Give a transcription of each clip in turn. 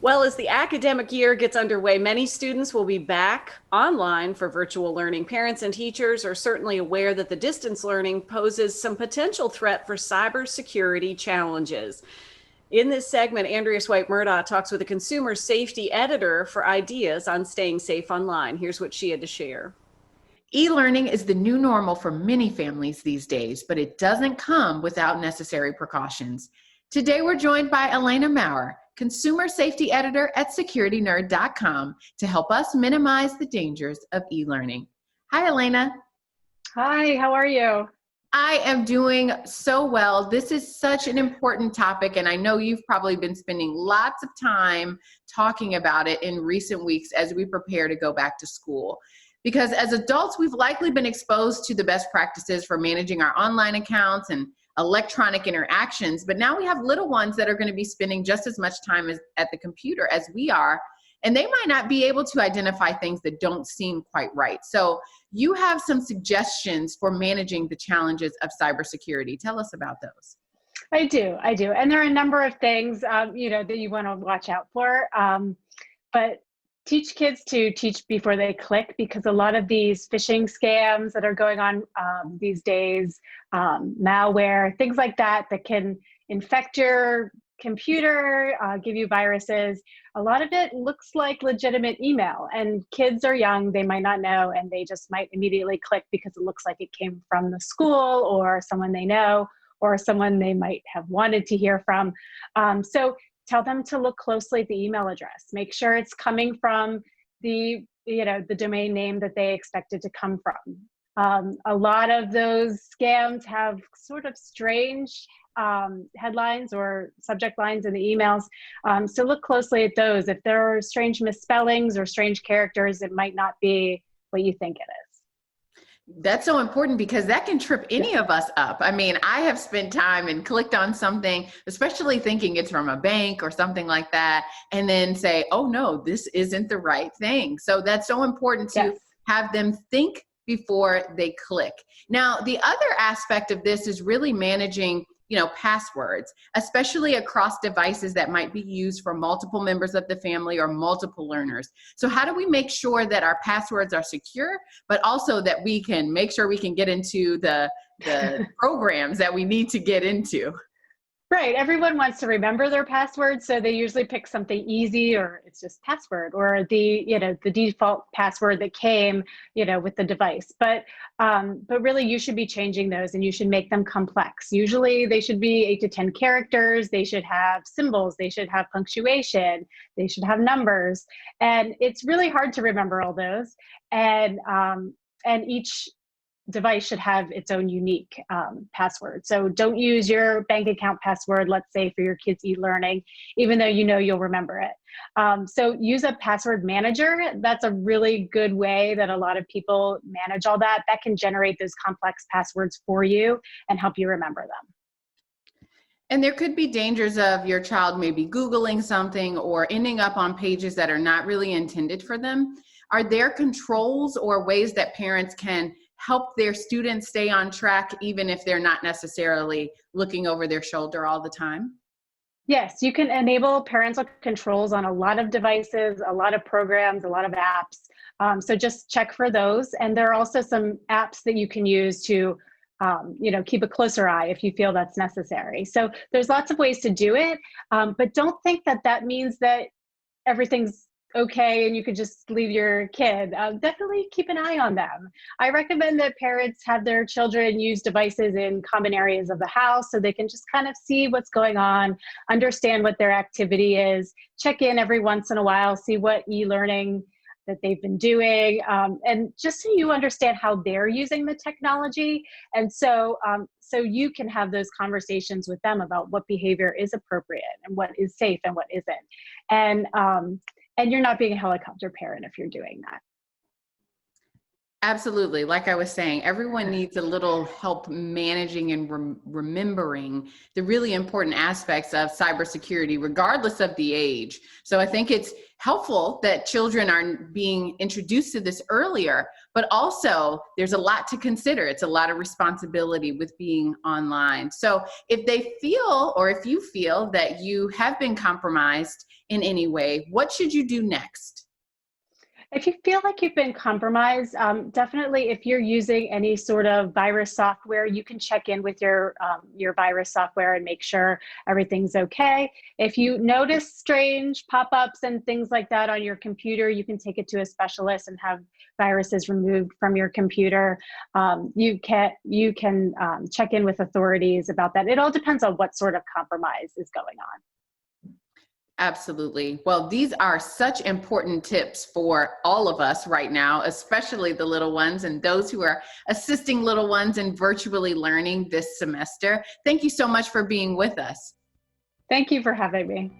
Well, as the academic year gets underway, many students will be back online for virtual learning. Parents and teachers are certainly aware that the distance learning poses some potential threat for cybersecurity challenges. In this segment, Andrea Swipe Murdoch talks with a consumer safety editor for ideas on staying safe online. Here's what she had to share. E-learning is the new normal for many families these days, but it doesn't come without necessary precautions. Today, we're joined by Elena Mauer, consumer safety editor at securitynerd.com, to help us minimize the dangers of e-learning. Hi, Elena. Hi, how are you? I am doing so well. This is such an important topic, and I know you've probably been spending lots of time talking about it in recent weeks as we prepare to go back to school. Because as adults, we've likely been exposed to the best practices for managing our online accounts and electronic interactions, but now we have little ones that are going to be spending just as much time at the computer as we are, and they might not be able to identify things that don't seem quite right. So you have some suggestions for managing the challenges of cybersecurity. Tell us about those. I do. And there are a number of things, that you want to watch out for. But teach kids to teach before they click, because a lot of these phishing scams that are going on these days, malware, things like that can infect your computer, give you viruses. A lot of it looks like legitimate email, and kids are young, they might not know, and they just might immediately click because it looks like it came from the school or someone they know or someone they might have wanted to hear from. So tell them to look closely at the email address. Make sure it's coming from the domain name that they expect it to come from. A lot of those scams have sort of strange headlines or subject lines in the emails. So look closely at those. If there are strange misspellings or strange characters, it might not be what you think it is. That's so important, because that can trip any of us up. I mean, I have spent time and clicked on something, especially thinking it's from a bank or something like that, and then say, oh no, this isn't the right thing. So that's so important to have them think before they click. Now, the other aspect of this is really managing passwords, especially across devices that might be used for multiple members of the family or multiple learners. So how do we make sure that our passwords are secure, but also that we can make sure we can get into the programs that we need to get into? Right. Everyone wants to remember their password, so they usually pick something easy, or it's just password, or the default password that came, with the device. But really, you should be changing those, and you should make them complex. Usually, they should be 8 to 10 characters. They should have symbols. They should have punctuation. They should have numbers, and it's really hard to remember all those. And each device should have its own unique password. So don't use your bank account password, let's say, for your kids' e-learning, even though you'll remember it. So use a password manager. That's a really good way that a lot of people manage all that. That can generate those complex passwords for you and help you remember them. And there could be dangers of your child maybe Googling something or ending up on pages that are not really intended for them. Are there controls or ways that parents can help their students stay on track, even if they're not necessarily looking over their shoulder all the time? Yes, you can enable parental controls on a lot of devices, a lot of programs, a lot of apps. So just check for those. And there are also some apps that you can use to keep a closer eye if you feel that's necessary. So there's lots of ways to do it, but don't think that means that everything's okay and you could just leave your kid. Definitely keep an eye on them. I recommend that parents have their children use devices in common areas of the house so they can just kind of see what's going on, understand what their activity is, check in every once in a while, see what e-learning that they've been doing, and just so you understand how they're using the technology. And so you can have those conversations with them about what behavior is appropriate and what is safe and what isn't. And you're not being a helicopter parent if you're doing that. Absolutely. Like I was saying, everyone needs a little help managing and remembering the really important aspects of cybersecurity, regardless of the age. So I think it's helpful that children are being introduced to this earlier, but also there's a lot to consider. It's a lot of responsibility with being online. So if they feel, or if you feel that you have been compromised in any way, what should you do next? If you feel like you've been compromised, definitely if you're using any sort of virus software, you can check in with your virus software and make sure everything's okay. If you notice strange pop-ups and things like that on your computer, you can take it to a specialist and have viruses removed from your computer. You can check in with authorities about that. It all depends on what sort of compromise is going on. Absolutely. Well, these are such important tips for all of us right now, especially the little ones and those who are assisting little ones in virtually learning this semester. Thank you so much for being with us. Thank you for having me.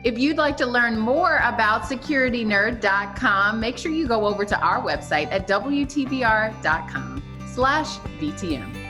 If you'd like to learn more about securitynerd.com, make sure you go over to our website at wtbr.com/VTM.